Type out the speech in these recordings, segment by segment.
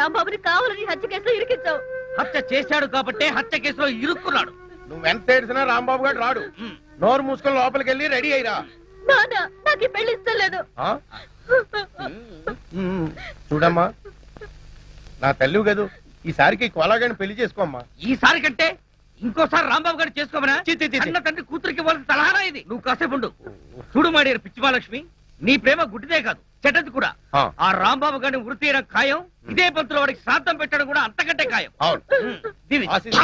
రాంబాబుని కావాలని హత్య కేసులో ఇరికించావు. హత్య చేశాడు కాబట్టి హత్య కేసులో ఇరుక్కున్నాడు. నువ్వెంత ఏడిసినా రాంబాబు గారు రాడు. నోరు మూసుకొని లోపలికి వెళ్ళి రెడీ అయ్యిరా. నాన్న నాకు పెళ్లి ఇష్టం లేదు. చూడమ్మా, నా తల్లి కదూ, ఈసారికి కోలాగాని పెళ్లి చేసుకోమ్మా. ఈసారి కంటే ఇంకోసారి రాంబాబు గారు చేసుకోమనా? అన్న తండ్రి కూతురికి ఇవ్వాల్సిన సలహానా ఇది? నువ్వు కాసేపు ఉండు. చూడు మాడియారు పిచ్చిమాలక్ష్మి, నీ ప్రేమ గుడ్డిదే కాదు చెడ్డది కూడా. ఆ రాంబాబు గారిని వృత్తి తీయడం ఖాయం. ఇదే పంతులు వాడికి శ్రాద్ధం పెట్టడం కూడా అంతకంటే ఖాయం.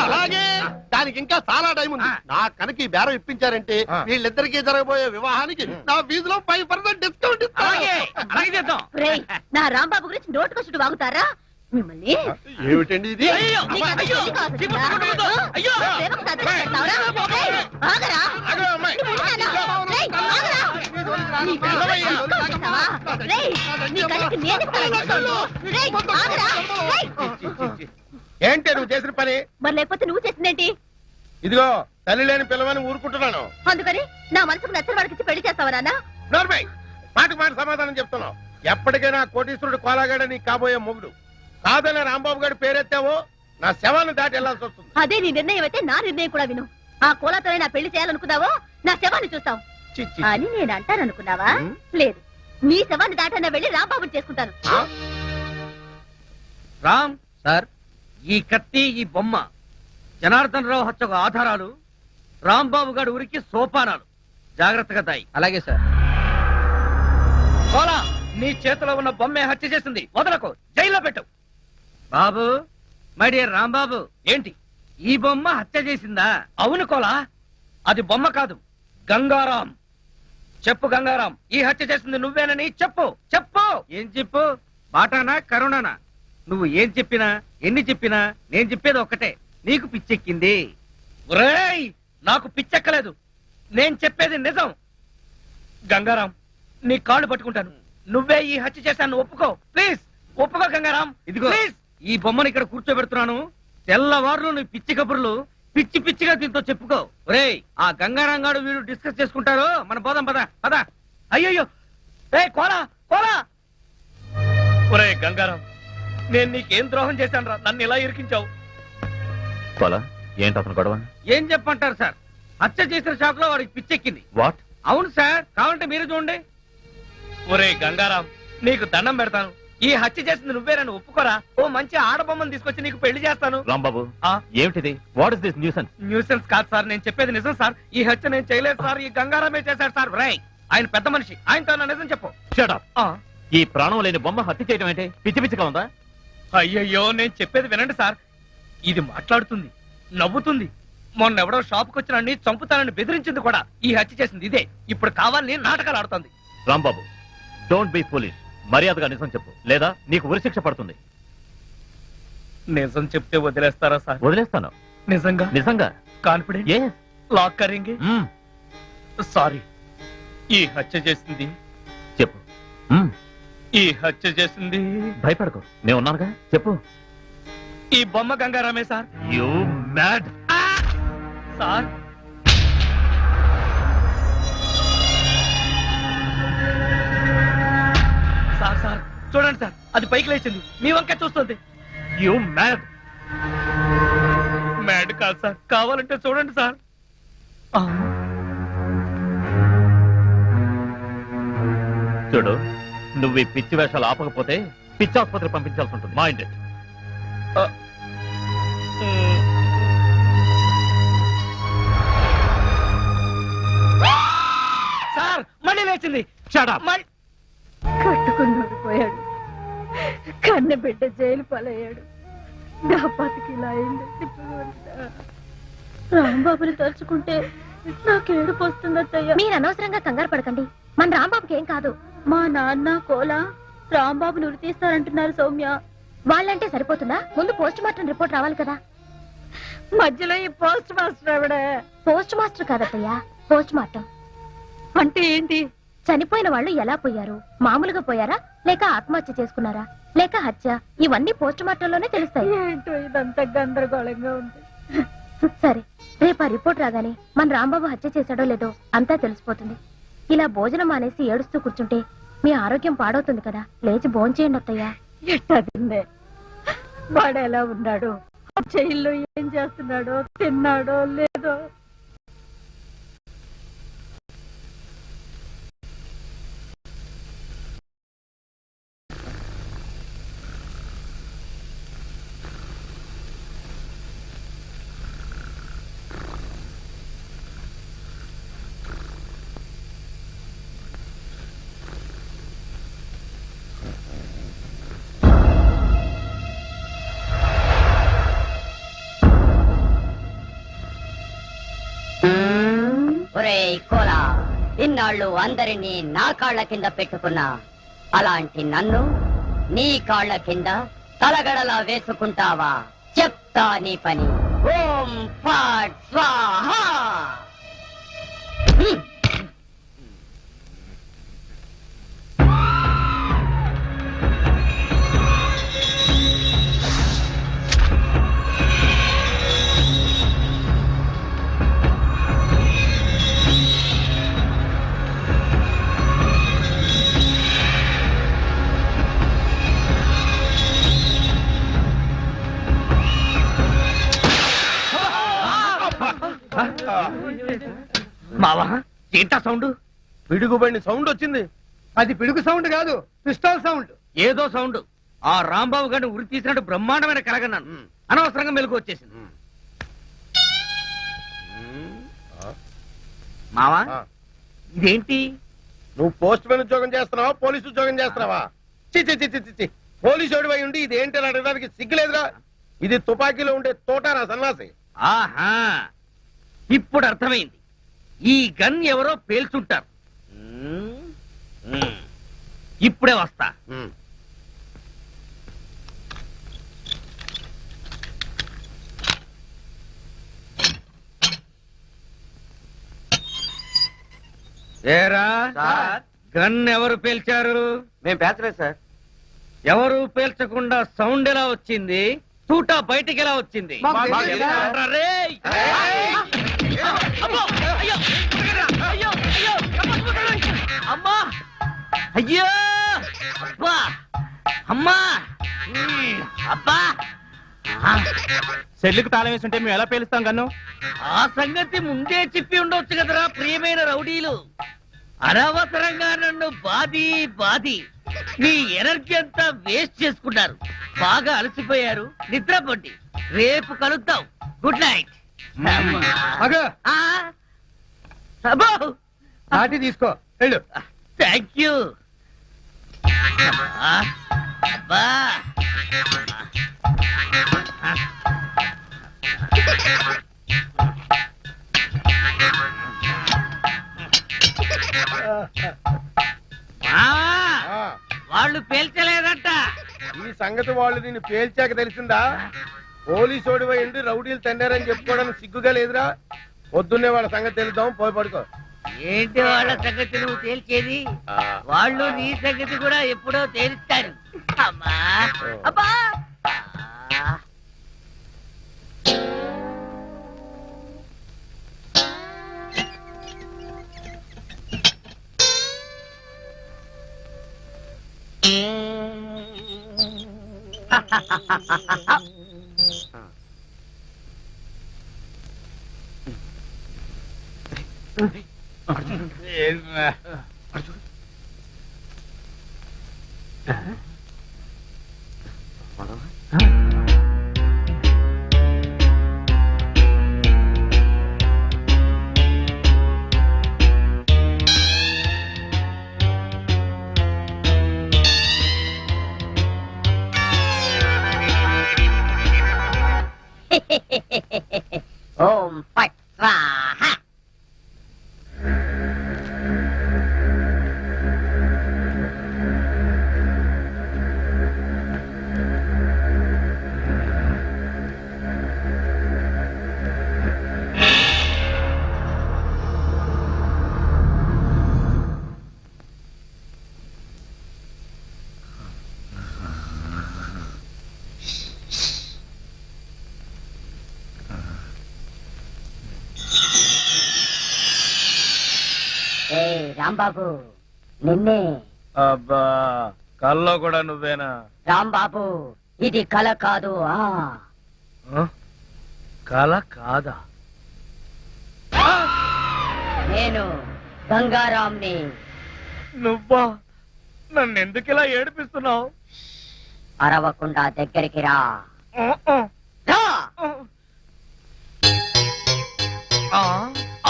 అలాగే దానికి ఇంకా చాలా టైం ఉంది. నా కనుక ఈ బేరం ఇప్పించారంటే వీళ్ళిద్దరికీ జరగబోయే వివాహానికి నా ఫీజులో 5% డిస్కౌంట్ ఇస్తాను. నా రాంబాబు గురించి నోటుకొచ్చుడు వాగుతారా మిమ్మల్ని? ఏమిటండి ఇది? ఏంటి నువ్వు చేసిన పని? మరి లేకపోతే నువ్వు చేసిందేంటి? ఇదిగో తల్లి లేని పిల్లవని ఊరుకుంటున్నాను. అందుకని నా మనసుకు నచ్చిన వాడికి పెళ్లి చేస్తావా నాన్న? నోర్మై, మాటకు మాట సమాధానం చెప్తున్నావు. ఎప్పటికైనా కోటీశ్వరుడు కోలాగాడ నీ కాబోయే మొగుడు. కాదనే రాంబాబు గారి పేరెత్తావో నా శవాన్ని దాటి వెళ్లాల్సి వస్తుంది. అదే నీ నిర్ణయం అయితే నా నిర్ణయం కూడా విను. ఆ కోలాతోనే నా పెళ్లి చేయాలనుకున్నావో నా శవాన్ని చూస్తావు అని నేను అంటాననుకున్నావా? లేదు, నీ శవాన్ని దాటన్నా వెళ్ళి రాంబాబుని చేసుకుంటాను. రామ్ సార్, ఈ కత్తి ఈ బొమ్మ జనార్దన్ రావు హత్యకు ఆధారాలు. రాంబాబు గారి ఊరికి సోపానాలు. జాగ్రత్తగా దాయి. అలాగే సార్. కోలా, నీ చేతిలో ఉన్న బొమ్మే హత్య చేసింది. వదలకు, జైల్లో పెట్టు. బాబు, మై డియర్ రాంబాబు, ఏంటి ఈ బొమ్మ హత్య చేసిందా? అవును కోలా, అది బొమ్మ కాదు, గంగారాం. చెప్పు గంగారాం, ఈ హత్య చేసింది నువ్వేనని చెప్పు. చెప్పు. ఏం చెప్పు? బాటానా కరుణానా? నువ్వు ఏం చెప్పినా ఎన్ని చెప్పినా నేను చెప్పేది ఒక్కటే, నీకు పిచ్చెక్కింది. ఒరేయ్, నాకు పిచ్చెక్కలేదు, నేను చెప్పేది నిజం. గంగారాం, నీ కాళ్ళు పట్టుకుంటాను, నువ్వే ఈ హత్య చేశాను ఒప్పుకో. ప్లీజ్ ఒప్పుకో గంగారాం. ఇదిగో ప్లీజ్, ఈ బొమ్మను ఇక్కడ కూర్చోబెడుతున్నాను. తెల్లవారులు నీ పిచ్చి కబుర్లు పిచ్చి పిచ్చిగా దీంతో చెప్పుకో. ఒరేయ్, ఆ గంగారాం గారు వీరు డిస్కస్ చేసుకుంటారు. మన పోదాం పద పద. అయ్యయ్యో, ఏ కోలా కోలా. ఒరే గంగారాం, నేను నీకేం ద్రోహం చేశాను రా, నన్ను ఇలా ఇరికించావు. కోలా, ఏంటి అతను గొడవ? ఏం చెప్పంటారు సార్, హత్య చేసిన షాక్ లో వాడికి పిచ్చెక్కింది. వాట్? అవును సార్, కావాలంటే మీరు చూడండి. ఒరే గంగారాం, నీకు దండం పెడతాను, ఈ హత్య చేసింది నువ్వే, నన్ను ఒప్పుకోరా. ఓ మంచి ఆడబొమ్మను తీసుకొచ్చి నీకు పెళ్లి చేస్తాను. రాంబాబు, ఏమిటిది? What is this nuisance? Nuisance కాదు సార్, నేను చెప్పేది నిజం సార్. ఈ హత్య నేను చేయలేదు సార్, ఈ గంగారామే చేశాడు సార్. రై, ఆయన పెద్ద మనిషి, ఆయనతో నా నిజం చెప్పు. Shut up. ఈ ప్రాణం లేని బొమ్మ హత్య చేయడం ఏంటి? పిచ్చి పిచ్చిగా ఉందా? అయ్యయ్యో, నేను చెప్పేది వినండి సార్. ఇది మాట్లాడుతుంది, నవ్వుతుంది. మొన్న ఎవడో షాప్కి వచ్చిన చంపుతానని బెదిరించింది కూడా. ఈ హత్య చేసింది ఇదే. ఇప్పుడు కావాలని నాటకాలు ఆడుతుంది. Rambabu, don't be foolish. మర్యాదగా నిజం చెప్పు, లేదా నీకు ఉరిశిక్ష పడుతుంది. నిజం చెప్తే వదిలేస్తారా సార్? వదిలేస్తాను. నిజంగా? నిజంగా. కాన్ఫిడెంట్? లాక్ కరేంగే? సారీ, ఈ హత్య చేసింది. చెప్పు. ఈ హత్య చేసింది. భయపడకు, నేను ఉన్నానుగా. చెప్పు. ఈ బొమ్మ గంగారామే sir. You mad sir. Sir sir చూడండి సార్, అది పైకి లేచింది, మీ వంక చూస్తుంది. You mad. మ్యాడ్ కాదు సార్, కావాలంటే చూడండి సార్. చూడు, నువ్వు ఈ పిచ్చి వేషాలు ఆపకపోతే పిచ్చి ఆసుపత్రి పంపించాల్సి ఉంటుంది. Mind it. సార్ మళ్ళీ లేచింది. కట్టుకున్నాడు పోయాడు, కన్న బిడ్డ జైలు పాలయ్యాడు, నా బతికిలా అయింది. రాంబాబుని తలుచుకుంటే నాకేడుపు వస్తుందయ్యా. మీరు అనవసరంగా కంగారు పడకండి, మన రాంబాబుకి ఏం కాదు. మా నాన్న కోలా రాంబాబుని ఉరి తీస్తారంటున్నారు సౌమ్య. వాళ్ళంటే సరిపోతుందా? ముందు పోస్ట్ మార్టం రిపోర్ట్ రావాలి కదా. మధ్యలో ఈ పోస్ట్ మాస్టర్ ఆవిడ. పోస్ట్ మాస్టర్ కాదత్తయ్యా, పోస్ట్ మార్టం. అంటే ఏంటి? చనిపోయిన వాళ్ళు ఎలా పోయారు, మామూలుగా పోయారా, లేక ఆత్మహత్య చేసుకున్నారా, లేక హత్య, ఇవన్నీ పోస్ట్ మార్టంలోనే తెలుస్తాయి. ఏంటో ఇదంతా గందరగోళంగా ఉంది. సరే, రేపు ఆ రిపోర్ట్ రాగానే మన రాంబాబు హత్య చేశాడో లేదో అంతా తెలిసిపోతుంది. ఇలా భోజనం మానేసి ఏడుస్తూ కూర్చుంటే మీ ఆరోగ్యం పాడవుతుంది కదా. లేచి భోంచేయండి అత్తయ్యా. ఎట్టదిందే వాడు ఎలా ఉన్నాడు, జైల్లో ఏం చేస్తున్నాడో, తిన్నాడో లేదో. ఒరేయ్ కోలా, ఇన్నాళ్ళు అందరినీ నా కాళ్ల కింద పెట్టుకున్నా, అలాంటి నన్ను నీ కాళ్ల కింద తలగడలా వేసుకుంటావా? చెప్తా నీ పని. ఓం ఫాట్ స్వాహా. మావా, ఏంటా సౌండ్? పిడుగుబండి సౌండ్ వచ్చింది. అది పిడుగు సౌండ్ కాదు, పిస్టల్ సౌండ్. ఏదో సౌండ్. ఆ రాంబాబు గారిని ఉరి తీసినట్టు బ్రహ్మాండమైన కలగన్నాను. అనవసరంగా మెలకు వచ్చేసింది. మావా, ఆ, ఇదేంటి? నువ్వు పోస్ట్ మ్యాన్ ఉద్యోగం చేస్తున్నావా, పోలీసు ఉద్యోగం చేస్తున్నావా? చి పోలీసు ఓడివై ఉండి ఇది ఏంటి అని అడగడానికి సిగ్గులేదురా? ఇది తుపాకీలో ఉండే తోటారా సన్నాసి. ఆహా, ఇప్పుడు అర్థమైంది. ఈ గన్ ఎవరో పేల్చుంటారు. ఇప్పుడే వస్తా. ఏరా, గన్ ఎవరు పేల్చారు? మేము పేర్చలేదు సార్. ఎవరు పేల్చకుండా సౌండ్ ఎలా వచ్చింది? తూటా బయటికి ఎలా వచ్చింది? మాకు తెలియదు. రేయ్! అమ్మో! అయ్యో! అయ్యో! అయ్యో! అమ్మా! అయ్యో! అబ్బా! అమ్మా! అబ్బా! సెల్లుకు తాళం వేసుంటే మేము ఎలా పేలుస్తాం గన్ను? ఆ సంగతి ముందే చెప్పి ఉండొచ్చు కదరా ప్రియమైన రౌడీలు. అనవసరంగా నన్ను బాది మీ ఎనర్జీ అంతా వేస్ట్ చేసుకున్నారు. బాగా అలసిపోయారు, నిద్రపోండి. రేపు కలుద్దాం. Good night. అబ్బో, నాటి తీసుకో, వెళ్ళు. Thank you. అబ్బా, ఆ, వాళ్ళు పేల్చలేదట. ఈ సంగతి వాళ్ళు నిన్ను పేల్చాక తెలిసిందా? పోలీసు ఓడివై ఉండి రౌడీలు తన్నారని చెప్పుకోవడానికి సిగ్గుగా లేదురా? పొద్దున్నే వాళ్ళ సంగతి తెలుద్దాం, పోయి పడుకో. ఏంటి వాళ్ళ సంగతి నువ్వు తేల్చేది? ఆ, వాళ్ళు నీ సంగతి కూడా ఎప్పుడో తేలుస్తారు. అమ్మా, అబ్బా. ఓం ఫట్ స్వాహా. రాంబాబు, నిన్నే. అబ్బా, కల్లో కూడా నువ్వేనా? రాంబాబు, ఇది కల కాదు కల కాదా? నేను గంగారాంని. నువ్వా? నన్ను ఎందుకు ఇలా ఏడిపిస్తున్నావు? అరవకుండా దగ్గరికి రా. రా!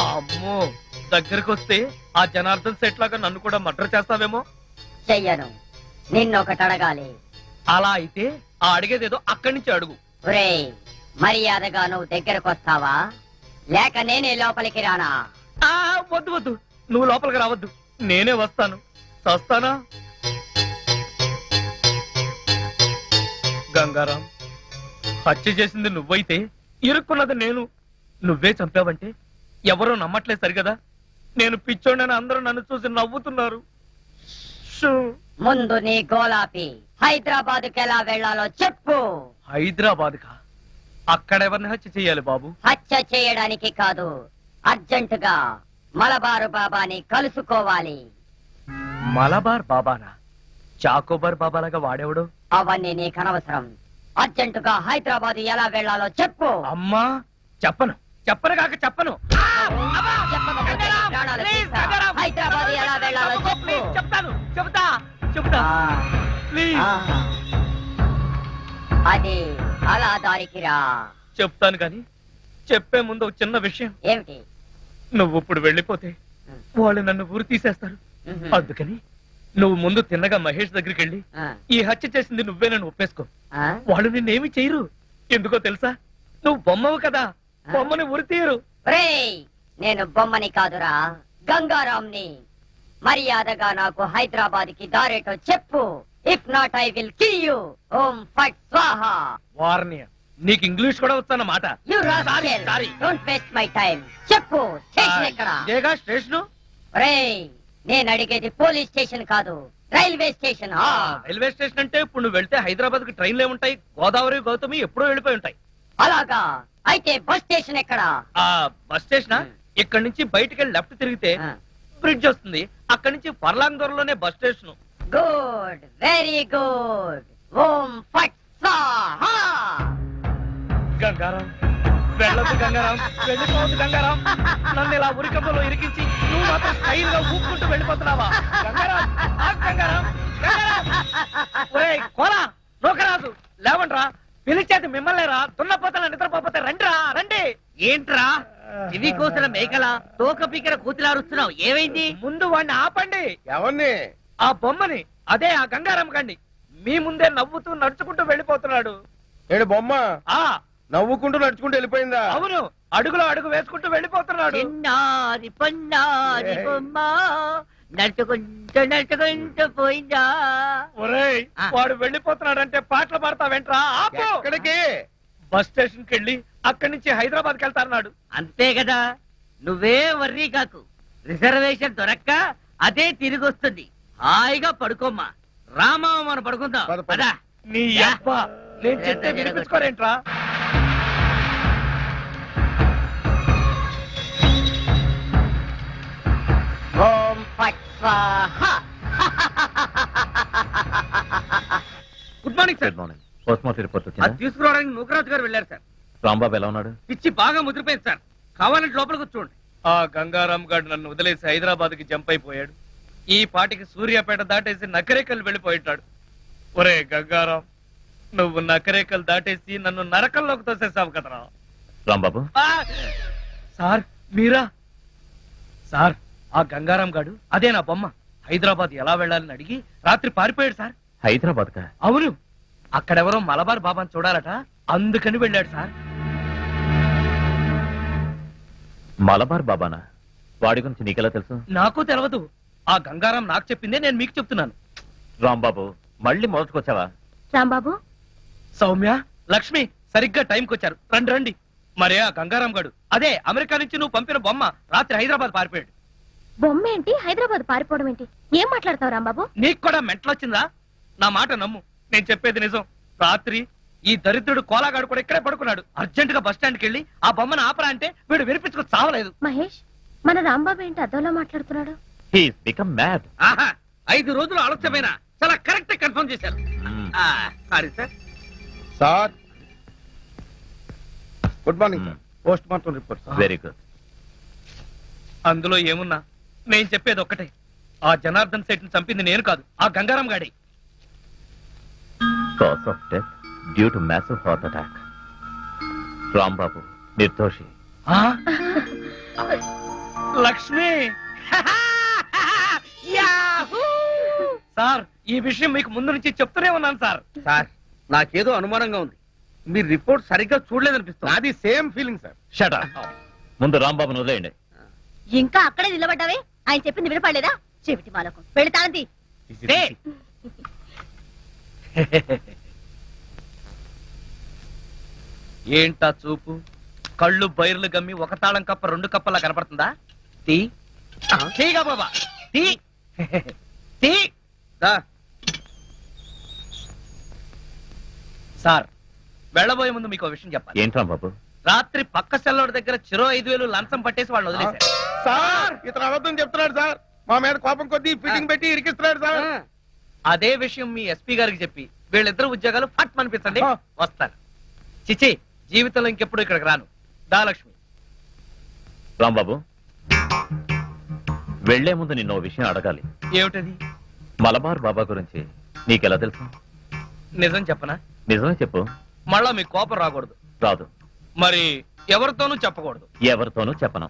అమ్మో, దగ్గరికి వస్తే ఆ జనార్దన్ సెట్ లాగా నన్ను కూడా మర్డర్ చేస్తావేమో. చెయ్యను. నిన్నొకటి అడగాలి. అలా అయితే ఆ అడిగేదేదో అక్కడి నుంచి అడుగు. ఒరేయ్, మర్యాదగా నువ్వు దగ్గరకు వస్తావా లేక నేనే లోపలికి రానా? వద్దు వద్దు, నువ్వు లోపలికి రావద్దు, నేనే వస్తాను. వస్తానా? గంగారాం, హత్య చేసింది నువ్వైతే ఇరుక్కున్నది నేను. నువ్వే చంపావంటే ఎవరూ నమ్మట్లేదు సరిగదా. నేను పిచ్చోడని అందరూ నన్ను చూసి నవ్వుతున్నారు. షూ. ముందు నీ గోలాపి హైదరాబాద్కి ఎలా వెళ్లాలో చెప్పు. హైదరాబాద్ కా? అక్కడెవరిని హత్య చెయ్యాలి బాబు? హత్య చేయడానికి కాదు, అర్జెంటుగా మలబారు బాబాని కలుసుకోవాలి. మలబార్ బాబానా? చాకోబార్ బాబాలాగా వాడేవాడు? అవన్నీ నీకు అనవసరం. అర్జెంటుగా హైదరాబాద్ ఎలా వెళ్లాలో చెప్పు. అమ్మా, చెప్పను చెప్పను కాక చెప్పను. చెప్పకపోతే నీ ప్రాణాలు తీస్తా. హైదరాబాద్ ఎలా వెళ్లాలో చెప్పు. చెప్తాను, చెబుతా చెబుతా. ప్లీజ్. అది అలా దారికి రా. చెప్తాను కాని చెప్పే ముందు ఒక చిన్న విషయం. ఏమిటి? నువ్వు ఇప్పుడు వెళ్ళిపోతే వాళ్ళు నన్ను ఊరు తీసేస్తారు. అందుకని నువ్వు ముందు తిన్నగా మహేష్ దగ్గరికి వెళ్ళి ఈ హత్య చేసింది నువ్వేనని ఒప్పేసుకో. వాళ్ళు నిన్నేమి చేయరు. ఎందుకో తెలుసా? నువ్వు బొమ్మవు కదా, బొమ్మని ఉరి తీయరు. ఒరేయ్, నేను బొమ్మని కాదురా, గంగారాంని. మర్యాదగా నాకు హైదరాబాద్ కి దారేటో చెప్పు. If not I will kill you. ఓం ఫట్ స్వాహా. వార్నియ, నీకు ఇంగ్లీష్ కూడా వస్తానమాట. You rascal, don't waste my time. చెప్పు, స్టేషన్ ఎక్కడ? ఇదేగా స్టేషను. ఒరేయ్, నేను అడిగేది పోలీస్ స్టేషన్ కాదు, రైల్వే స్టేషన్. రైల్వే స్టేషన్ అంటే ఇప్పుడు నువ్వు వెళ్తే హైదరాబాద్ కి ట్రైన్లు ఏముంటాయి? గోదావరి, గౌతమి ఎప్పుడో వెళ్ళిపోయి ఉంటాయి. అలాగా? అయితే బస్ స్టేషన్ ఎక్కడ? ఆ బస్ స్టేషన్ ఇక్కడ నుంచి బయటికి వెళ్ళి లెఫ్ట్ తిరిగితే బ్రిడ్జ్ వస్తుంది. అక్కడి నుంచి ఫర్లాంగ్ దూరంలోనే bus station. Good, very good. ఓం ఫట్ స్వాహా. గంగారాం, వెళ్ళొద్దు గంగారాం, వెళ్ళిపోవద్దు గంగారాం. నన్ను ఇలా ఉరికంపలో ఇరికించి నువ్వు మాత్రం స్టైల్ గా ఊపుకుంటూ వెళ్ళిపోతున్నావా? గంగారాం, ఆగు గంగారాం, గంగారాం. ఒరేయ్ కోలా, నూకరాజు, లేవండ్రా. పిలిచేది మిమ్మల్నేరా. దున్నపోతల నిద్రపోతే రండిరా, రండి. ఏంట్రా ఇవి కోసిన మేకల తోక పీకర కూతులారుస్తున్నావు? ఏమైంది? ముందు వాడిని ఆపండి. ఎవరిని? ఆ బొమ్మని, అదే ఆ గంగారాం గండి. మీ ముందే నవ్వుతూ నడుచుకుంటూ వెళ్ళిపోతున్నాడు. ఏడు బొమ్మ ఆ నవ్వుకుంటూ నడుచుకుంటూ వెళ్ళిపోయిందా? అవును, అడుగులో అడుగు వేసుకుంటూ వెళ్ళిపోతున్నాడు. చిన్నారి పొన్నారి బొమ్మ నడుచుకుంటూ నడుచుకుంటూ పోయిందా? ఒరేయ్, వాడు వెళ్ళిపోతున్నాడంటే పాటలు పాడతా వెంట్రా. ఆపు. ఎక్కడికి? బస్ స్టేషన్ కి వెళ్ళి అక్కడి నుంచి హైదరాబాద్ కి వెళ్తారన్నాడు. అంతే కదా, నువ్వే వర్రీ కాకు. రిజర్వేషన్ దొరక్క అదే తిరిగి వస్తుంది. హాయిగా పడుకోమ్మా. రామా, మనం పడుకుందాం. పద, పద. పద. నీ అబ్బ, నేను చెప్తే వినిపించుకోరేంట్రా? ఓం ఫట్ స్వాహా. Good morning sir. Good morning. Post mortem report అది వచ్చిందా? తీసుకురావడానికి నూకరాజు గారు వెళ్ళారు సార్. రాంబాబు ఎలా ఉన్నాడు? పిచ్చి బాగా ముదిరిపోయింది సార్. కావాలంటే లోపలికి చూడండి. ఆ గంగారాం గారు నన్ను వదిలేసి హైదరాబాద్ కి జంప్ అయిపోయాడు. ఈ పాటికి సూర్యాపేట దాటేసి నకరేకల్ వెళ్ళిపోయింటాడు. ఒరే గంగారాం, నువ్వు నకరేకల్ దాటేసి నన్ను నరకంలోకి తోసేసావు కదరా. రాంబాబు, సార్ మీరా? సార్, ఆ గంగారాం గాడు అదే నా బొమ్మ. హైదరాబాద్ ఎలా వెళ్ళాలని అడిగి రాత్రి పారిపోయాడు సార్. హైదరాబాద్ కా? అవును, అక్కడెవరో మలబార్ బాబాని చూడాలట, అందుకని వెళ్ళాడు సార్. మలబార్ బాబానా? వాడి గురించి నీకెలా తెలుసు? నాకు తెలియదు. ఆ గంగారాం నాకు చెప్పిందే నేను మీకు చెప్తున్నాను. రాంబాబు, మళ్ళీ మొదటికొచ్చావా? రాంబాబు, సౌమ్య, లక్ష్మి సరిగ్గా టైంకి వచ్చారు. రండి రండి. మరే ఆ గంగారాం గాడు అదే అమెరికా నుంచి నువ్వు పంపిన బొమ్మ రాత్రి హైదరాబాద్ పారిపోయాడు. బొమ్మ ఏంటి, హైదరాబాద్ పారిపోవడం ఏంటి? ఏం మాట్లాడతావు రాంబాబు? నీకు కూడా మెంటలొచ్చిందా? నా మాట నమ్ము, నేను చెప్పేది నిజం. రాత్రి ఈ దరిద్రుడు కోలాగాడు కూడా ఇక్కడే పడుకున్నాడు. అర్జెంట్ గా బస్ స్టాండ్కి వెళ్ళి ఆ బొమ్మను ఆపరా అంటే వీడు వినిపించుకు చావలేదు. మహేష్, మన రాంబాబు ఏంటి అదోలా మాట్లాడుతున్నాడు? He's become mad. ఆహా, 5 రోజులు ఆలస్యమైన చాలా కరెక్ట్ కన్ఫర్మ్ చేశారు. Sorry sir. Sir good morning sir. Post mortem report sir. Very good. అందులో ఏమున్నా నేను చెప్పేది ఒక్కటే, ఆ జనార్దన్ సేట్ ని చంపింది నేను కాదు, ఆ గంగారాం గాడి. Cause of death due to massive heart attack. Rambabu నిర్దోషి. లక్ష్మి యాహూ! సార్ ఈ విషయం మీకు ముందు నుంచి చెప్తూనే ఉన్నాను సార్. సార్ నాకేదో అనుమానంగా ఉంది, మీరు రిపోర్ట్ సరిగ్గా చూడలేదనిపిస్తుంది. నాది same feeling sir. Shut up. ముందు రాంబాబును వదిలేయండి. ఇంకా అక్కడే నిలబడ్డావే, ఆయన చెప్పింది వినపడలేదా? చెవిటి మాలకు పెడతానంది. ఏంటా చూపు, కళ్ళు బైర్లు గమ్మి ఒక తాళం కప్ప రెండు కప్పలా కనపడుతుందా? తీ తీగా బాబా తీ తీ. సార్ వెళ్ళబోయే ముందు మీకు విషయం చెప్పాలి. ఏంటి రాంబాబు? రాత్రి పక్క సెల్లోడి దగ్గర చెరో 5,000 లంచం పట్టేసి వాళ్ళని వదిలేశారు. సార్ ఇతను అబద్ధం చెప్తున్నాడు సార్. మా మీద కోపం కొద్దీ ఫిట్టింగ్ పెట్టి ఇరికిస్తున్నాడు సార్. అదే విషయం మీ ఎస్పీ గారికి చెప్పి వీళ్ళిద్దరు ఉద్యోగాలు ఫట్ అనిపించండి, ఆ. వస్తారు. చిచి జీవితంలో ఇంకెప్పుడు ఇక్కడికి రాను. దాలక్ష్మి. రాంబాబు వెళ్లే ముందు నిన్న ఓ విషయం అడగాలి. ఏమిటది? మలబార్ బాబా గురించి నీకెలా తెలుసు? నిజం చెప్పనా? నిజమే చెప్పు. మళ్ళా మీకు కోపం రాకూడదు. రాదు. మరి ఎవరితోనూ చెప్పకూడదు. ఎవరితోనూ చెప్పను.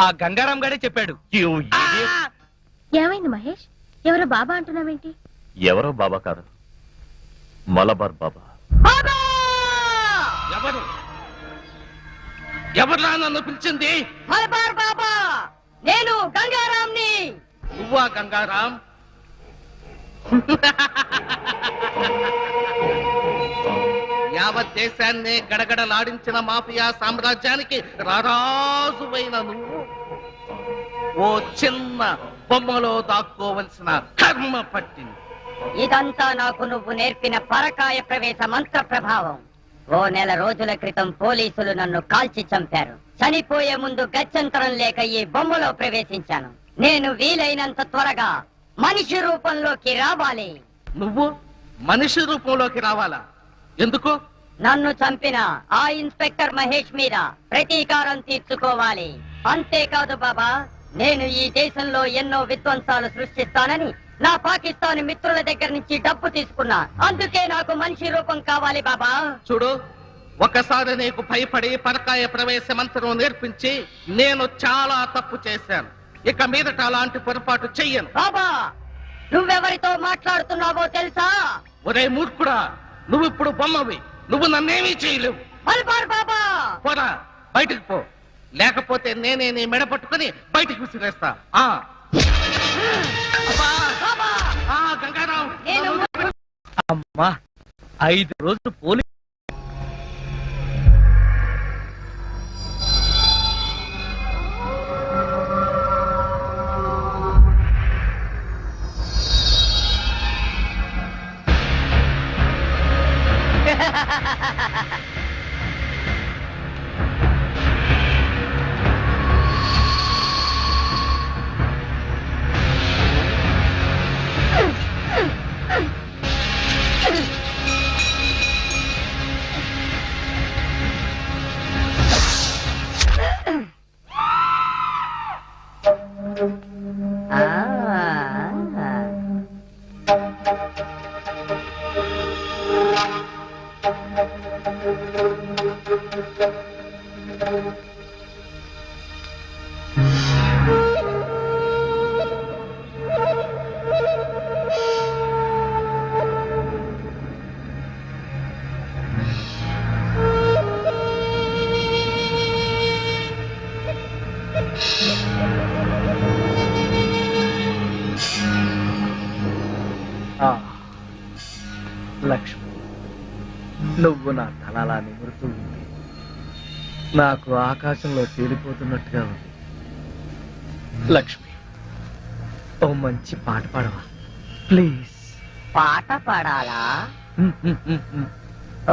ఆ గంగారాం గారే చెప్పాడు. You idiot. ఏమైంది మహేష్? ఎవరో బాబా అంటున్నావేంటి? ఎవరో బాబా కాదు, మలబార్ బాబా. ఎవరు ఎవరురా నన్ను పిలిచింది? మలబార్ బాబా, నేను గంగారాంని. నువ్వా గంగారాం? యావత్ దేశాన్ని గడగడలాడించిన మాఫియా సామ్రాజ్యానికి రారాజువైన నువ్వు ఓ చిన్న బొమ్మలో దాక్కోవలసిన కర్మ పట్టింది. ఇదంతా నాకు నువ్వు నేర్పిన పరకాయ ప్రవేశ మంత్ర ప్రభావం. ఓ నెల రోజుల క్రితం పోలీసులు నన్ను కాల్చి చంపారు. చనిపోయే ముందు గత్యంతరం లేక ఈ బొమ్మలో ప్రవేశించాను. నేను వీలైనంత త్వరగా మనిషి రూపంలోకి రావాలి. నువ్వు మనిషి రూపంలోకి రావాలా? ఎందుకు? నన్ను చంపిన ఆ ఇన్స్పెక్టర్ మహేష్ మీద ప్రతీకారం తీర్చుకోవాలి. అంతేకాదు బాబా, నేను ఈ దేశంలో ఎన్నో విధ్వంసాలు సృష్టిస్తానని నా పాకిస్తాన్ మిత్రుల దగ్గర నుంచి డబ్బు తీసుకున్నా. అందుకే నాకు మనిషి రూపం కావాలి బాబా. చూడు, ఒకసారి నీకు భయపడి పరకాయ ప్రవేశ మంత్రం నేర్పించి నేను చాలా తప్పు చేశాను. ఇక మీదట అలాంటి పొరపాటు చెయ్యను. బాబా, నువ్వెవరితో మాట్లాడుతున్నావో తెలుసా? ఒరే మూర్ఖుడా, నువ్వు ఇప్పుడు బొమ్మవి. నువ్వు నన్నేమీ చేయలేవు. మల్బార్ బాబా, పోరా, బయటికి పో. లేకపోతే నేనే నీ మెడ పట్టుకుని బయటికి విసిరేస్తా. బాబా, గంగారాం, నేను అమ్మా 5 రోజులు పోలీసు లక్ష్మి, నువ్వు నా తలలా నిమురుతూ ఉంది. నాకు ఆకాశంలో తేలిపోతున్నట్టుగా ఉంది. లక్ష్మి, ఓ మంచి పాట పాడవా ప్లీజ్? పాట పాడాలా?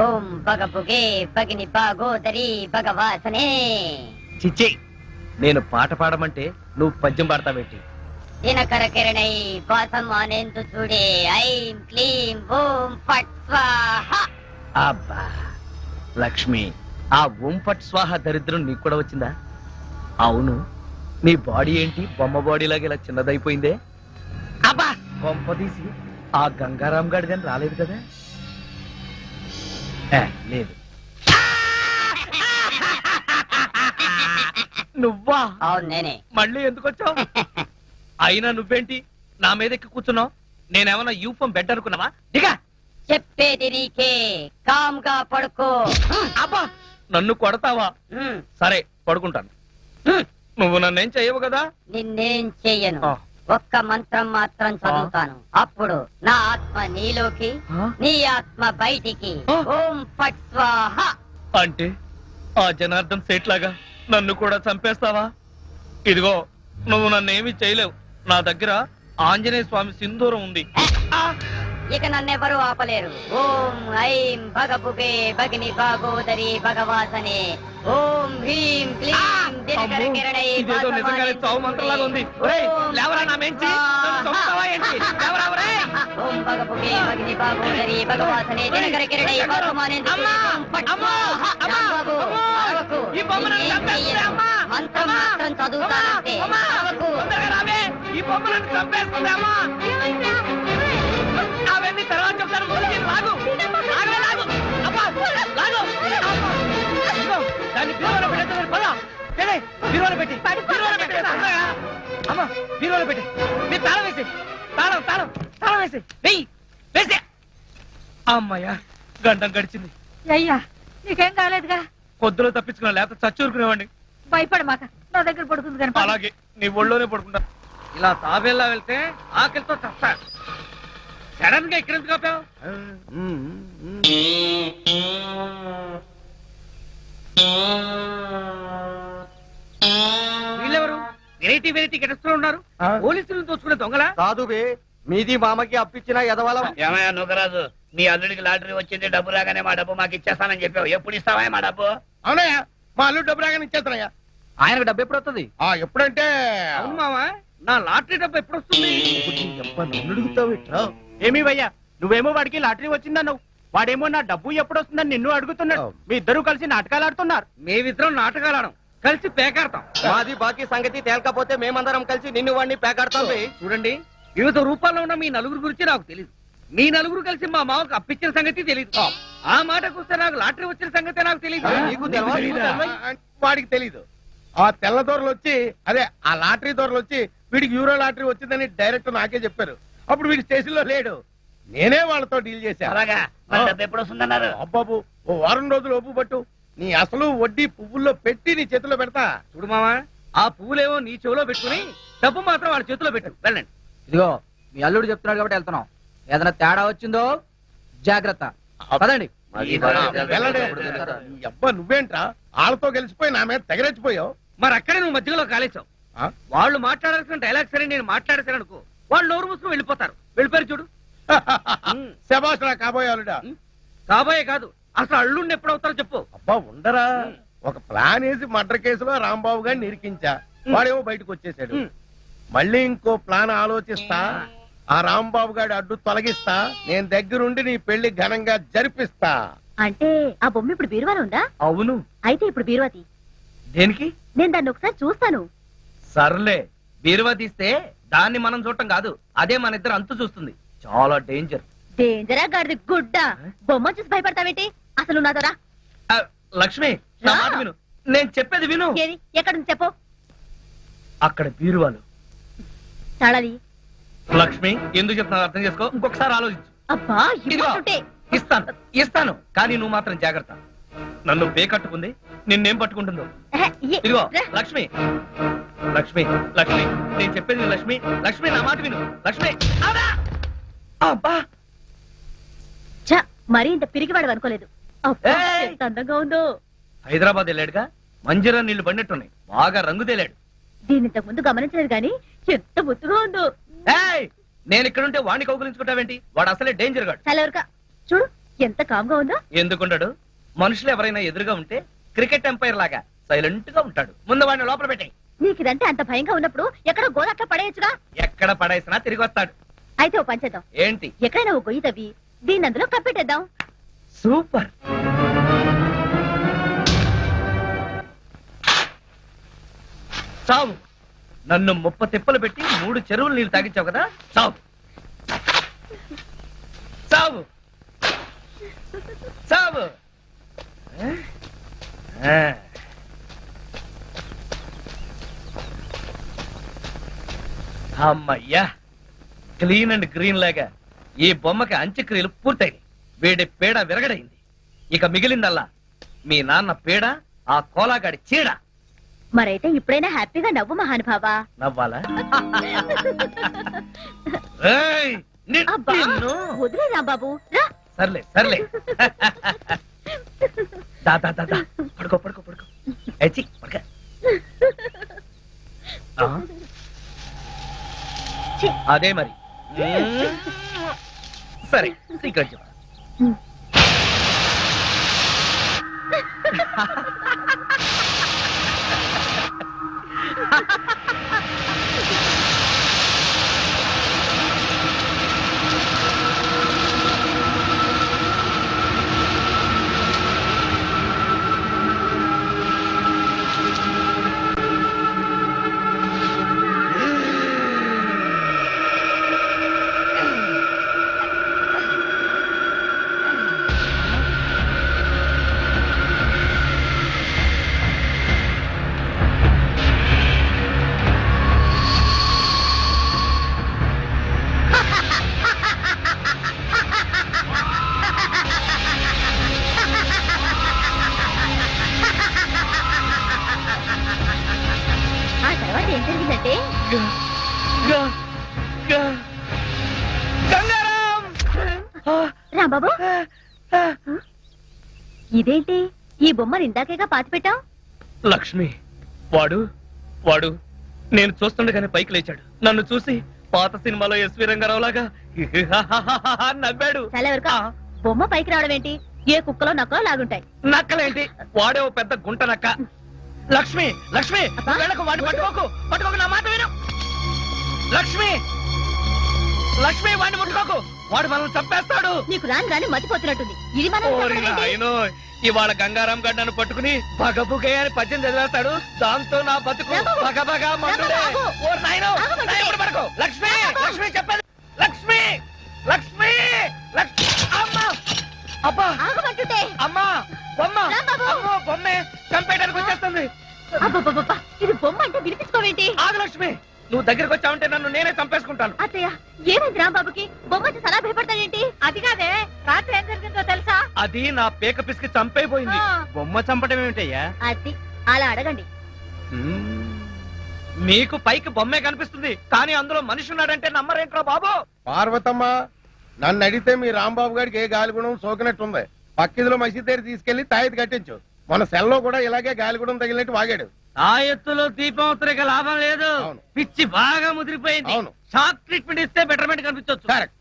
ఓం బగబుగే బగిని బాగోదరి భగవాసనే. చిచ్చి, నేను పాట పాడమంటే నువ్వు పద్యం పాడతావేంటి? దినకర కిరణై బాసం అనేందు చూడే ఐం క్లీం ఓం ఫట్ స్వాహ. అబ్బా లక్ష్మి, ఆ ఓం ఫట్ స్వాహ దరిద్రం నీకు కూడా వచ్చిందా? అవును, నీ బాడీ ఏంటి బొమ్మ బాడీ లాగా ఇలా చిన్నదైపోయిందే? అబ్బా బొమ్మ తీసి ఆ గంగారాం గాడిదని రాలేదు కదా? లేదు. నువ్వా? అవును నేనే. మళ్ళీ ఎందుకు వచ్చావు? అయినా నువ్వేంటి నా మీద ఎక్కి కూర్చున్నావు? నేనేమన్నా యూఫం బెడ్ అనుకున్నావా? దిగా. చెప్పేది నీకే, కామ్గా పడుకో. అబ్బా నన్ను కొడతావా? సరే పడుకుంటాను. నువ్వు నన్నేం చెయ్యవు కదా? నిన్నేం చెయ్యను. ఆ. ఒక్క మంత్రం మాత్రం చదువుతాను. అప్పుడు నా ఆత్మ నీలోకి, నీ ఆత్మ బయటికి. ఆ. ఓం ఫట్ స్వాహ. అంటే ఆ జనార్దన్ సేట్ లాగా నన్ను కూడా చంపేస్తావా? ఇదిగో నువ్వు నన్నేమీ చేయలేవు. నా దగ్గర ఆంజనేయ స్వామి సింధూరం ఉంది. ఇక నన్నెవరూ ఆపలేరు. ఓం ఐం భగభుగే భగిని భాగోదరి భగవాసనే. ఓం హ్రీం క్లీం దినకర కిరణై ఇదేదో నిజంగానే చావు మంత్రంలాగా ఉంది. ఒరేయ్, లేవరా నా మెంచి. నన్ను చంపుతావా ఏంటి? లేవరా, ఒరేయ్. ఓం భగభుగే భగిని భాగోదరి భగవాసనే దినకర కిరణై భాగమానే. ఈ బొమ్మను చంపేస్తుంది అమ్మా. మంత్రం మాత్రం చదువుతానంటే అమ్మా, తొందరగా రావే. ఈ బొమ్మలను చంపేస్తుంది అమ్మా. అవన్నీ తర్వాత చెప్తాను. ముందు నేను లాగు. లాగలే, లాగు. అబ్బా, లాగు. అబ్బా. ఇదిగో, దాన్ని బీరువాలో పెట్టేస్తాను. పద. ఏలే, బీరువాలో పెట్టి. బీరువాలో పెట్టి. తొందరగా. అమ్మా, బీరువాలో పెట్టి. మీరు తాళం వేసి. తాళం వేసి. వెయ్యి. వేసి. అమ్మయ్యా, గంటం గడిచింది. అయ్యా నీకేం కాలేదుగా? పొద్దులో తప్పించుకున్నా, లేకపోతే చచ్చూరుకునేవాడిని. భయపడమాక, నా దగ్గర పడుతుంది కానీ. అలాగే నీ ఒళ్ళోనే పడుకుంటా. ఇలా తాబేలా వెళ్తే ఆకలితో చస్తా. సడన్ గా ఎక్కడెందుకు ఆపావు? వీళ్ళెవరు? వెరైటీ గెటస్తూ ఉన్నారు. పోలీసులను దోచుకునే దొంగలా? కాదు బే, మీది మామకి అప్పించిన ఎదవలం. ఏమయ్యా నుగరాజు, మీ అల్లుడికి లాటరీ వచ్చింది, డబ్బు రాగానే మా డబ్బు మాకు ఇచ్చేస్తానని చెప్పావు. ఎప్పుడు ఇస్తావా మా డబ్బు? అవునయ్యా, మా అల్లుడు డబ్బు రాగానే ఇచ్చేస్తానయ్యా. ఆయనకు డబ్బు ఎప్పుడు వస్తుంది? ఎప్పుడంటే అవును మావా, నా లాటరీ డబ్బు ఎప్పుడు వస్తుంది? నన్ను అడుగుతావు. ఏమీ భయ్యా, నువ్వేమో వాడికి లాటరీ వచ్చిందన్నావు, వాడేమో నా డబ్బు ఎప్పుడు వస్తుందని నిన్ను అడుగుతున్నాడు. మీ ఇద్దరు కలిసి నాటకాలు ఆడుతున్నారు. మేమిద్దరం నాటకాలు ఆడం, కలిసి పేకాడతాం. మాది బాకీ సంగతి తేలకపోతే మేమందరం కలిసి నిన్ను వాడిని పేకాడతాం. చూడండి, వివిధ రూపాల్లో ఉన్న మీ నలుగురు గురించి నాకు తెలియదు. మీ నలుగురు కలిసి మా మామకు అప్పించిన సంగతి తెలియదు. ఆ మాటకు వస్తే నాకు లాటరీ వచ్చిన సంగతి నాకు తెలియదు. వాడికి తెలీదు. ఆ తెల్ల దొరలు వచ్చి, అదే ఆ లాటరీ దొరలు వచ్చి వీడికి యూరో లాటరీ వచ్చిందని డైరెక్ట్ నాకే చెప్పారు. అప్పుడు వీడి స్టేషన్ లో లేడు, నేనే వాళ్ళతో డీల్ చేశా. అలాగా, మరి డబ్బు ఎప్పుడు వస్తుందన్నారు? అబ్బాబు, ఓ వారం రోజులు ఒప్పు పట్టు, నీ అసలు వడ్డీ పువ్వుల్లో పెట్టి నీ చేతిలో పెడతా. చూడు మామా, ఆ పువ్వులేమో నీ చెవిలో పెట్టుకుని డబ్బు మాత్రం వాళ్ళ చేతిలో పెట్టు. వెళ్ళండి. ఇదిగో మీ అల్లుడు చెప్తున్నాడు కాబట్టి వెళ్తున్నాం. ఏదైనా తేడా వచ్చిందో జాగ్రత్త. పదండి. వెళ్ళండి. ఈ అబ్బా నువ్వేంట్రా వాళ్ళతో గెలిచిపోయి నా మీద తెగరెచ్చిపోయావు. మరి అక్కడే నువ్వు మధ్యలో కాలేసావు. వాళ్ళు మాట్లాడాల్సిన డైలాగ్ సరే నేను మాట్లాడేసాను అనుకో, వాళ్ళు నోరు మూసుకుని వెళ్ళిపోతారు. వెళ్ళిపోయారు చూడు. శభాష్ రా కాబోయే అల్లుడా. కాబోయే కాదు, అసలు అల్లుడిని ఎప్పుడవుతారో చెప్పు. అబ్బా ఉండరా, ఒక ప్లాన్ వేసి మర్డర్ కేసులో రాంబాబు గారిని ఇరికించా, వాడేమో బయటకు వచ్చేసాడు. మళ్ళీ ఇంకో ప్లాన్ ఆలోచిస్తా, ఆ రాంబాబు గారి అడ్డు తొలగిస్తా, నేను దగ్గరుండి నీ పెళ్లి ఘనంగా జరిపిస్తా. అంటే ఆ బొమ్మ ఇప్పుడు బీరువాలో ఉందా? అవును. అయితే ఇప్పుడు బీరువాతి. దేనికి? నేను దాన్ని ఒకసారి చూస్తాను. సర్లే, బీరువా తీస్తే దాన్ని మనం చూడటం కాదు, అదే మన ఇద్దరు అంతు చూస్తుంది. చాలా డేంజర్. డేంజరా గాడిది గుడ్డ. బొమ్మ చూసి భయపడతావేంటి? అసలు నాతో రా. లక్ష్మి, నా మాట విను, నేను చెప్పేది విను. ఏది? ఎక్కడుంది చెప్పు. అక్కడ బీరువాలు. తాళాలి. లక్ష్మి, ఎందుకు చెప్తున్నా అర్థం చేసుకో, ఇంకొకసారి ఆలోచించు. అబ్బా ఇవ్వకుంటే. ఇస్తాను కానీ నువ్వు మాత్రం జాగ్రత్త. నన్ను కట్టుకుంది, నిన్నేం పట్టుకుంటుందో. ఇదిగో లక్ష్మి, నేను చెప్పేది విను. లక్ష్మి నా మాట విను. లక్ష్మి, అబ్బా, మరీ ఇంత పిరిగివాడు అనుకోలేదు. అబ్బా, ఏయ్! ఎంత అందంగా ఉందో. హైదరాబాద్ వెళ్ళాడుగా, మంజీరా నీళ్లు పడినట్టున్నాయి, బాగా రంగు తేలాడు. దీని ఇంతకు ముందు గమనించలేదు గాని ఎంత ముద్దుగా ఉందో. నేను ఇక్కడుంటే వాడిని కౌగులించుకుంటావేంటి? వాడు అసలే డేంజర్ గాడు. చలవరక చూడు ఎంత కామ్గా ఉందో. ఎందుకుంటాడు? మనుషులు ఎవరైనా ఎదురుగా ఉంటే క్రికెట్ ఎంపైర్ లాగా సైలెంట్ గా ఉంటాడు. ముందు వాడిని లోపల పెట్టాయి. నీకు ఇదంటే అంత భయంగా ఉన్నప్పుడు ఎక్కడ గోదట్ల పడేయచ్చుగా. ఎక్కడ పడేసినా తిరిగి వస్తాడు. అయితే ఓ పని చేద్దాం, ఏంటి? ఎక్కడైనా ఓ గొయ్యి తవ్వి దీన్ని అందులో కప్పెట్టేద్దాం. సూపర్. చావు. నన్ను 30 తిప్పలు పెట్టి 3 చెరువులు నీళ్ళు తాగించావు కదా, చావు చావు చావు. అమ్మయ్యా, క్లీన్ అండ్ గ్రీన్ లాగా ఈ బొమ్మకి అంత్యక్రియలు పూర్తయింది. వీడి పేడ విరగడైంది. ఇక మిగిలిందల్లా మీ నాన్న పేడ, ఆ కోలాగాడి చీడ. మరైతే ఇప్పుడైనా హ్యాపీగా నవ్వు మహానుభావా. నవ్వాలా? ఏయ్, అబ్బా, నిన్ను. వదిలే రాంబాబు, రా. సర్లే సర్లే. దా దా దా దా. పడుకో పడుకో పడుకో. ఏచి పడుకో. ఆ? అదే మరి. సరే, సీక్రెట్ చెప్పు. ఆ తర్వాత ఏం జరిగిందంటే, గంగారాం! రాంబాబు, ఇదేంటి ఈ బొమ్మను ఇందాకేగా పాతి పెట్టావు? లక్ష్మి, వాడు వాడు నేను చూస్తుండగానే పైకి లేచాడు. నన్ను చూసి పాత సినిమాలో ఎస్వి రంగారావు లాగా నవ్వాడు. చాలా వరకు బొమ్మ పైకి రావడం ఏంటి? ఏ కుక్కలో నక్కలో లాగుంటాయి. నక్కలేంటి, వాడే ఓ పెద్ద గుంట నక్క. లక్ష్మి లక్ష్మి, నువ్వు వెళ్ళకు, వాడిని పట్టుకోకు పట్టుకోకు, నా మాట విను. లక్ష్మి లక్ష్మి, వాడిని ముట్టుకోకు, వాడు మనల్ని చంపేస్తాడు. నీకు రాని రాని మతిపోతున్నట్టుంది. ఇది మనం ఓరి నాయనో, ఇవాళ గంగారాం గడ్డ నన్ను పట్టుకుని బగబుగే అని పద్యం చదివేస్తాడు. దాంతో నా బతుకు బగబగా మండుడే. ఓరి నాయనో, నా ఎప్పుడు పడుకో. లక్ష్మి లక్ష్మి చెప్పాలి. లక్ష్మి లక్ష్మి లక్ష్మి. అమ్మా, అబ్బా, ఆగమంటుంటే. అమ్మా, బొమ్మ, రాంబాబు. అమ్మో, బొమ్మే చంపేయడానికి వచ్చేస్తుంది. అబ్బబ్బబ్బబ్బా, ఇది బొమ్మ అంటే వినిపించుకోవేంటి? ఆగు లక్ష్మి, నువ్వు దగ్గరికి వచ్చావంటే నన్ను నేనే చంపేసుకుంటాను. అత్తయ్య, ఏమైంది రాంబాబుకి? బొమ్మ వచ్చి సలా భయపడతాడేంటి? అది కాదే, రాత్రి ఏం జరిగిందో తెలుసా? అది నా పేక పిసికి చంపైపోయింది. బొమ్మ చంపడం ఏమిటయ్యా? అది అలా అడగండి. మీకు పైకి బొమ్మే కనిపిస్తుంది, కానీ అందులో మనిషి ఉన్నాడంటే నమ్మరేంట్రా బాబు. పార్వతమ్మ, నన్ను అడిగితే మీ రాంబాబు గారికి ఏ గాలిగుణం సోకినట్టుంది. పక్కిదిలో మసీద్ దగ్గర తీసుకెళ్లి తాయిది కట్టించు. మన సెల్లో కూడా ఇలాగే గాలిగుణం తగిలినట్టు వాగాడు. ఆ ఎత్తులో దీపం ఉత్తరిక లాభం లేదు. అవును. పిచ్చి బాగా ముదిరిపోయింది. అవును. షాక్ ట్రీట్మెంట్ ఇస్తే బెటర్మెంట్ కనిపించవచ్చు. కరెక్ట్.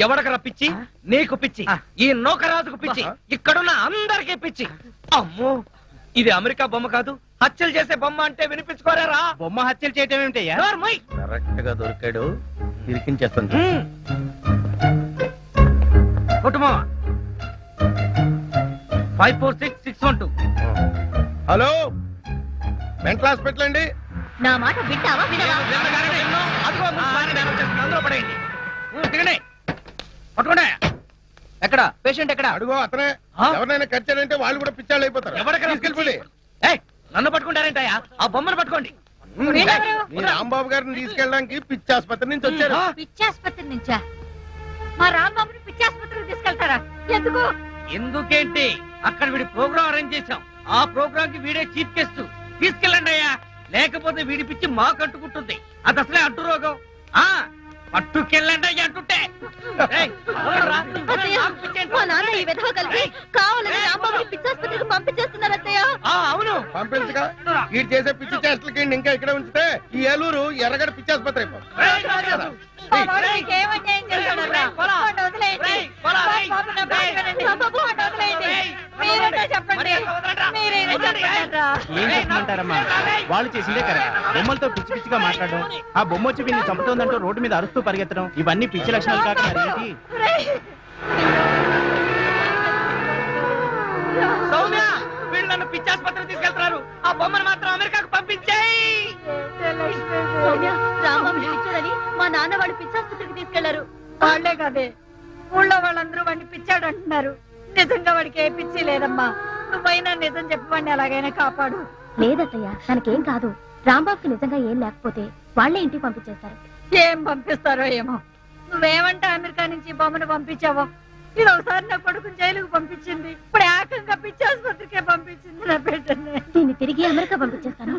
ఎవడకరా పిచ్చి? నీకు పిచ్చి, ఈ నౌకరాజుకు పిచ్చి, ఇక్కడున్న అందరికీ పిచ్చి. అమ్మో, ఇది అమెరికా బొమ్మ కాదు, హత్యలు చేసే బొమ్మ అంటే వినిపించుకోరేరా. బొమ్మ హత్యలు చేయటం ఏమిటయ్యా? కరెక్ట్ గా దొరికాడు, ఇరికించేస్తాను. కుటుంబం 546612. హలో, మెంటల్ హాస్పిటల్ అండి. నా మాట వింటావా వినవా? అదిగో మున్సిపాలిటీ వ్యాన్ వచ్చేస్తుంది, అందులో పడేయండి. దిగండి, పట్టుకోండి. ఎక్కడ పేషెంట్ ఎక్కడ? అడుగో అతనే. ఆ? ఎవరినైనా కచ్చాడంటే వాళ్ళు కూడా పిచ్చాళ్ళు అయిపోతారు. ఎవరికైనా తీసుకెళ్ళిపోండి. ఏయ్, నన్ను పట్టుకుంటారేంటయ్యా? ఆ బొమ్మను పట్టుకోండి. మీ రాంబాబు గారిని తీసుకెళ్ళడానికి పిచ్చి ఆసుపత్రి నుంచి వచ్చారు. పిచ్చాసుపత్రి నుంచా? మా రాంబాబుని పిచ్చాసుపత్రికి తీసుకెళ్తారా? ఎందుకు? ఎందుకేంటి, అక్కడ వీడి ప్రోగ్రామ్ అరేంజ్ చేశాం. ఆ ప్రోగ్రామ్ కి వీడే చీఫ్ గెస్ట్. తీసుకెళ్ళండి అయ్యా, లేకపోతే వీడి పిచ్చి మాకు అంటుకుంటుంది. అది అసలే అంటు రోగం. ఆ పట్టుకెళ్ళండి అయ్యా అంటుంటే. ఏయ్, వదలరా. అత్తయ్య, నాకు పిచ్చేంటి? మా నాన్న ఈ విధవ కలిసి కావాలని రాంబాబుని పిచ్చాసుపత్రికి పంపించేస్తున్నారు అత్తయ్య. అవును, పంపించగా వీడు చేసే పిచ్చి చేష్టలకి ఇంకా ఇక్కడే ఉంచితే ఈ ఏలూరు ఎర్రగడ పిచ్చి ఆసుపత్రి అయిపోతుంది. ఏయ్, రాజు. మా వాడు నీకేమని ఏం చేశాడరా? వాడిని వదిలేయండి. పోలా, బాబు, నా మాట వినండి. బాబు, వాడిని వదిలేయండి. మీరేంటో చెప్పండి. మీరే ఏం చెప్పమంటారమ్మా, వాళ్ళు చేసిందే కరెక్ట్. బొమ్మలతో పిచ్చి పిచ్చిగా మాట్లాడడం, ఆ బొమ్మ వచ్చి వీళ్ళని చంపుతోందంటూ రోడ్డు మీద అరుస్తూ పరిగెత్తడం, ఇవన్నీ పిచ్చి లక్షణాలు కాక మరేంటి? సౌమ్య, వీళ్ళు నన్ను పిచ్చాసుపత్రికి తీసుకెళ్తున్నారు. ఆ బొమ్మను మాత్రం అమెరికాకు పంపించేయి. సౌమ్య, రాంబాబుని పిచ్చాడని మా నాన్న వాడు పిచ్చాసుపత్రికి తీసుకెళ్లారు. వాళ్లే కదే ఊళ్ళో వాళ్ళందరూ వాడిని పిచ్చాడు అంటున్నారు. నిజంగా వాడికి ఏ పిచ్చి లేదమ్మా. నువ్వైనా నిజం చెప్పి వాడిని ఎలాగైనా కాపాడు. లేదత్తయ్య, తనకేం కాదు. రాంబాబుకి నిజంగా ఏం లేకపోతే వాళ్లే ఇంటికి పంపించేస్తారు. ఏం పంపిస్తారో ఏమో. నువ్వేమంటే అమెరికా నుంచి బొమ్మను పంపించావో, ఇది ఒకసారి నా కొడుకుని జైలుకు పంపించింది, ఇప్పుడు ఏకంగా పిచ్చి ఆసుపత్రికే పంపించింది నా బిడ్డని. దీన్ని తిరిగి అమెరికా పంపించేస్తాను.